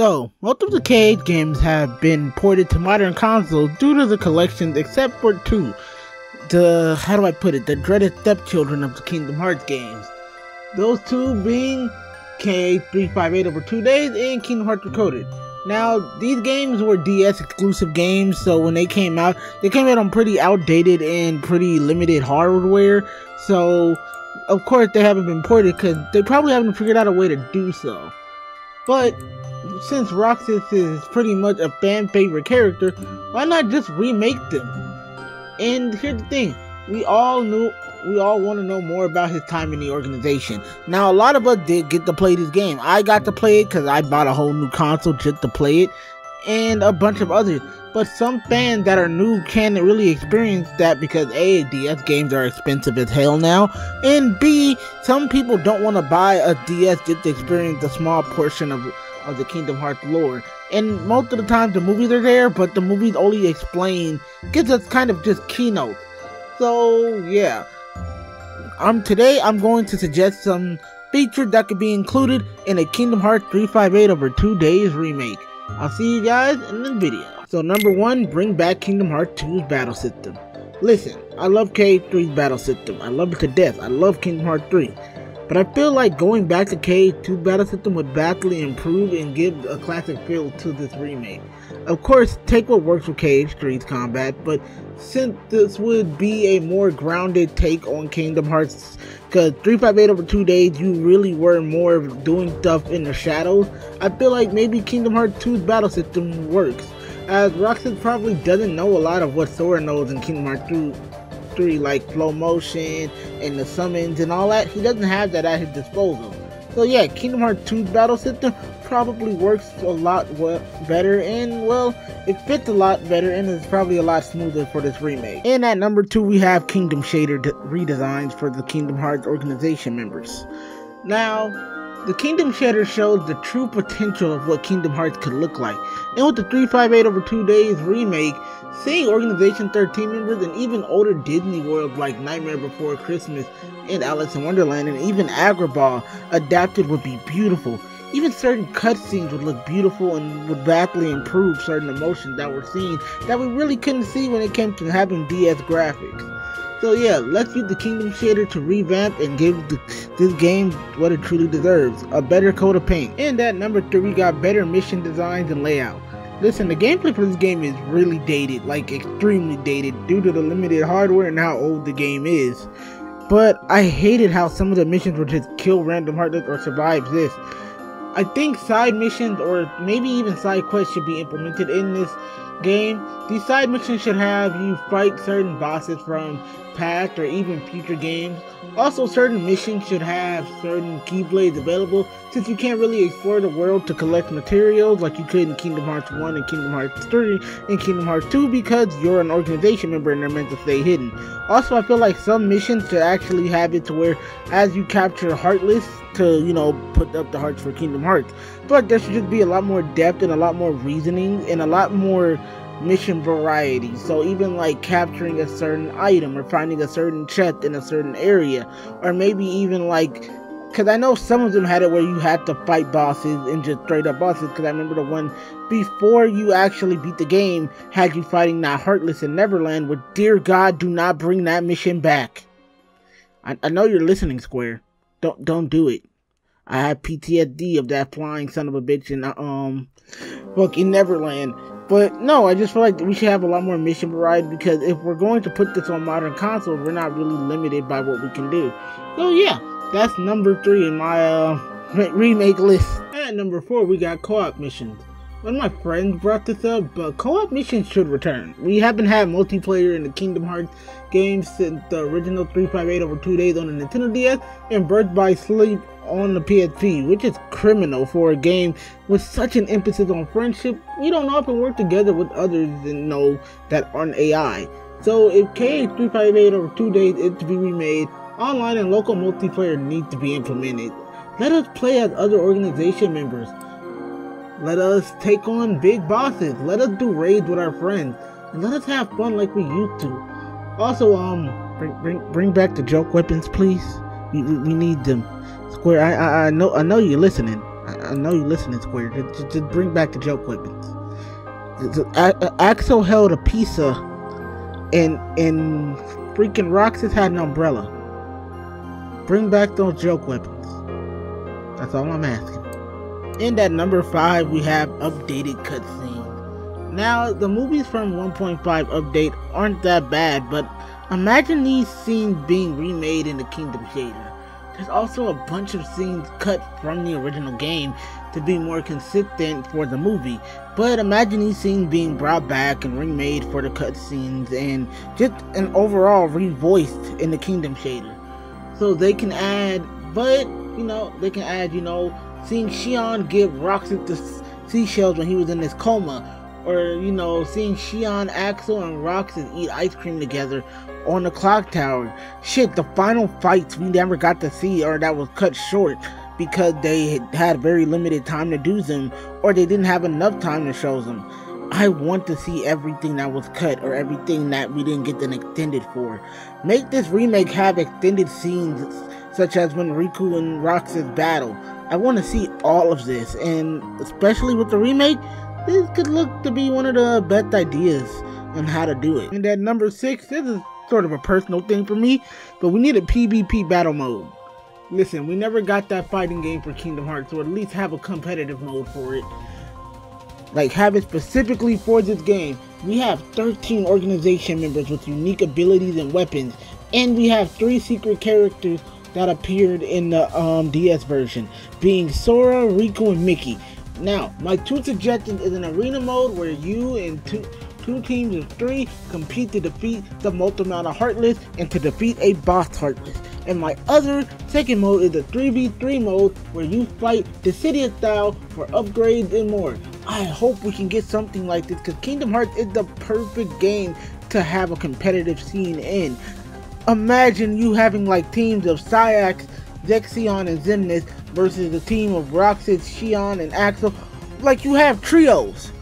So, most of the Cage games have been ported to modern consoles due to the collections except for two. How do I put it? The dreaded stepchildren of the Kingdom Hearts games. Those two being Cage 358 over 2 days and Kingdom Hearts Recoded. Now, these games were DS exclusive games, so when they came out on pretty outdated and pretty limited hardware. So, of course, they haven't been ported because they probably haven't figured out a way to do so. But since Roxas is pretty much a fan favorite character, why not just remake them? And here's the thing, we all want to know more about his time in the organization. Now, a lot of us did get to play this game. I got to play it because I bought a whole new console just to play it, and a bunch of others. But some fans that are new can't really experience that because A, DS games are expensive as hell now, and B, some people don't want to buy a DS just to experience a small portion of the Kingdom Hearts lore. And most of the time the movies are there, but the movies only gives us kind of just keynotes. So yeah, today I'm going to suggest some features that could be included in a Kingdom Hearts 358 over 2 days remake. I'll see you guys in the video. So number 1, bring back Kingdom Hearts 2's battle system. Listen, I love KH3's battle system. I love it to death. I love Kingdom Hearts 3. But I feel like going back to KH2's battle system would vastly improve and give a classic feel to this remake. Of course, take what works for KH3's combat, but since this would be a more grounded take on Kingdom Hearts, because 358 over 2 days you really were more of doing stuff in the shadows, I feel like maybe Kingdom Hearts 2's battle system works, as Roxas probably doesn't know a lot of what Sora knows in Kingdom Hearts 3, like flow motion and the summons and all that. He doesn't have that at his disposal. So yeah, Kingdom Hearts 2's battle system probably works a lot better, and well, it fits a lot better and is probably a lot smoother for this remake. And at number 2 we have Kingdom Shader redesigns for the Kingdom Hearts organization members. Now, the Kingdom Shader shows the true potential of what Kingdom Hearts could look like, and with the 358 over 2 days remake, seeing Organization 13 members and even older Disney worlds like Nightmare Before Christmas and Alice in Wonderland and even Agrabah adapted would be beautiful. Even certain cutscenes would look beautiful and would vastly improve certain emotions that we're seeing that we really couldn't see when it came to having DS graphics. So yeah, let's use the Kingdom Shader to revamp and give this game what it truly deserves, a better coat of paint. And at number 3 we got better mission designs and layout. Listen, the gameplay for this game is really dated, like extremely dated, due to the limited hardware and how old the game is. But I hated how some of the missions were just kill random heartless or survive this. I think side missions or maybe even side quests should be implemented in this game. These side missions should have you fight certain bosses from past or even future games. Also, certain missions should have certain keyblades available, since you can't really explore the world to collect materials like you could in Kingdom Hearts 1 and Kingdom Hearts 3 and Kingdom Hearts 2 because you're an organization member and they're meant to stay hidden. Also, I feel like some missions should actually have it to where as you capture Heartless to, put up the hearts for Kingdom Hearts. But there should just be a lot more depth and a lot more reasoning and a lot more mission variety. So even like capturing a certain item or finding a certain chest in a certain area, or maybe even like, because I know some of them had it where you had to fight bosses and just straight up bosses, because I remember the one before you actually beat the game had you fighting that Heartless in Neverland, with dear God, do not bring that mission back. I know you're listening, Square. Don't do it. I have PTSD of that flying son of a bitch in fucking Neverland. But no, I just feel like we should have a lot more mission variety, because if we're going to put this on modern consoles, we're not really limited by what we can do. So yeah, that's number 3 in my remake list. At number 4 we got co-op missions. One of my friends brought this up, but co-op missions should return. We haven't had multiplayer in the Kingdom Hearts games since the original 358 over 2 days on the Nintendo DS and Birth by Sleep on the PSP, which is criminal for a game with such an emphasis on friendship. You don't often work together with others and that aren't AI. So if KH358 over 2 days is to be remade, online and local multiplayer needs to be implemented. Let us play as other organization members. Let us take on big bosses. Let us do raids with our friends. And let us have fun like we used to. Also, bring back the joke weapons, please. We need them. Square, I know you're listening. I know you listening, Square. Just bring back the joke weapons. Axel held a pizza, and freaking Roxas had an umbrella. Bring back those joke weapons. That's all I'm asking. And at number 5, we have updated cutscenes. Now, the movies from 1.5 update aren't that bad, but imagine these scenes being remade in the Kingdom shader. There's also a bunch of scenes cut from the original game to be more consistent for the movie, but imagine these scenes being brought back and remade for the cutscenes and just an overall revoiced in the Kingdom shader. So they can add, seeing Xion give Roxas the seashells when he was in his coma, or seeing Xion, Axel, and Roxas eat ice cream together on the clock tower. Shit, the final fights we never got to see, or that was cut short because they had very limited time to do them, or they didn't have enough time to show them. I want to see everything that was cut, or everything that we didn't get an extended for. Make this remake have extended scenes, such as when Riku and Roxas battle. I want to see all of this, and especially with the remake, this could look to be one of the best ideas on how to do it. And at number 6, this is sort of a personal thing for me, but we need a PvP battle mode. Listen, we never got that fighting game for Kingdom Hearts, or at least have a competitive mode for it. Like, have it specifically for this game. We have 13 organization members with unique abilities and weapons, and we have 3 secret characters that appeared in the DS version, being Sora, Riku, and Mickey. Now, my 2 suggestions is an arena mode where you and two teams of 3 compete to defeat the multiple amount of Heartless and to defeat a boss Heartless. And my other second mode is a 3v3 mode where you fight Dissidia style for upgrades and more. I hope we can get something like this, because Kingdom Hearts is the perfect game to have a competitive scene in. Imagine you having like teams of Sayax, Zexion, and Xemnas versus a team of Roxas, Xion, and Axel. Like, you have trios,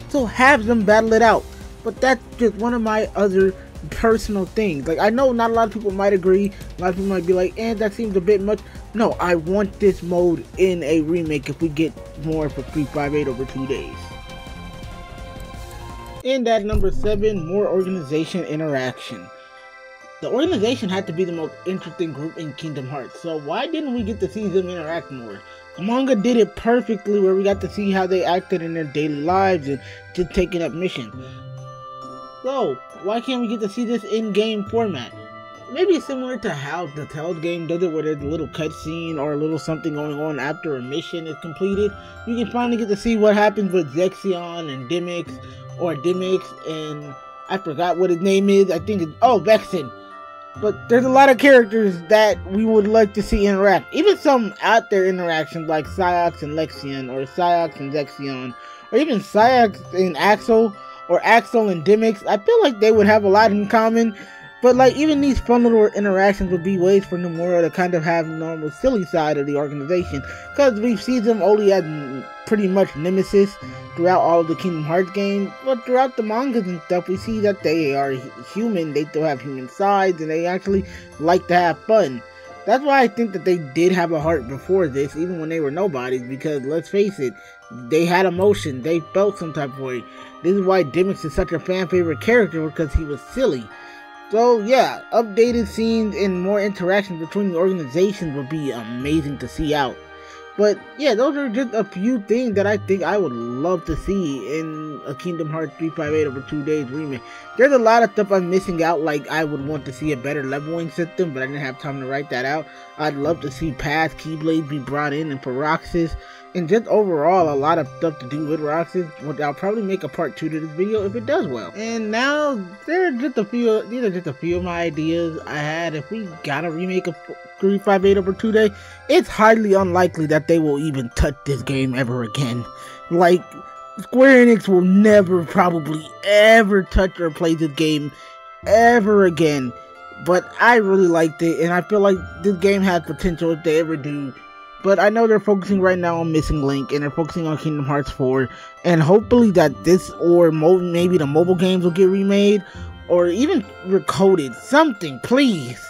so have them battle it out. But that's just one of my other personal things. Like, I know not a lot of people might agree, a lot of people might be like, that seems a bit much. No, I want this mode in a remake if we get more for 358 over 2 days. And at number 7, more organization interaction. The organization had to be the most interesting group in Kingdom Hearts, so why didn't we get to see them interact more? The manga did it perfectly, where we got to see how they acted in their daily lives and just taking up missions. So, why can't we get to see this in-game format? Maybe similar to how the Tales game does it, where there's a little cutscene or a little something going on after a mission is completed. You can finally get to see what happens with Zexion and Dimix, and I forgot what his name is. I think it's, Vexen. But there's a lot of characters that we would like to see interact. Even some out there interactions like Sayax and Lexion, or Sayax and Zexion, or even Sayax and Axel, or Axel and Dimix. I feel like they would have a lot in common. But like, even these fun little interactions would be ways for Nomura to kind of have the normal silly side of the organization, because we see them only as pretty much nemesis throughout all of the Kingdom Hearts games. But throughout the mangas and stuff, we see that they are human, they still have human sides, and they actually like to have fun. That's why I think that they did have a heart before this, even when they were nobodies, because let's face it, they had emotion, they felt some type of way. This is why Dimix is such a fan favorite character, because he was silly. So yeah, updated scenes and more interactions between the organizations would be amazing to see out. But yeah, those are just a few things that I think I would love to see in a Kingdom Hearts 358 over 2 days remake. There's a lot of stuff I'm missing out, like I would want to see a better leveling system, but I didn't have time to write that out. I'd love to see past Keyblades be brought in and for Roxas, and just overall a lot of stuff to do with Roxas, which I'll probably make a part 2 to this video if it does well. And now, these are just a few of my ideas I had. If we gotta remake a 358 over 2 day, it's highly unlikely that they will even touch this game ever again. Like, Square Enix will never, probably ever touch or play this game ever again. But I really liked it, and I feel like this game has potential if they ever do. But I know they're focusing right now on Missing Link, and they're focusing on Kingdom Hearts 4, and hopefully that this, or maybe the mobile games will get remade, or even recoded. Something, please.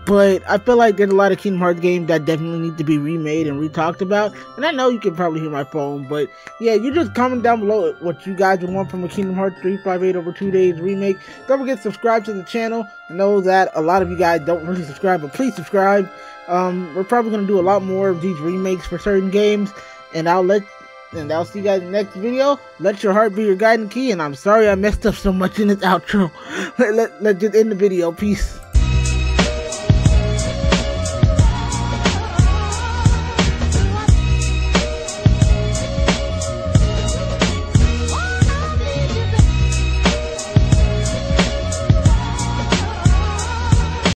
But I feel like there's a lot of Kingdom Hearts games that definitely need to be remade and re-talked about. And I know you can probably hear my phone, but yeah, you just comment down below what you guys would want from a Kingdom Hearts 358 over 2 days remake. Don't forget to subscribe to the channel. I know that a lot of you guys don't really subscribe, but please subscribe. We're probably going to do a lot more of these remakes for certain games. And I'll see you guys in the next video. Let your heart be your guiding key. And I'm sorry I messed up so much in this outro. Let's just end the video. Peace.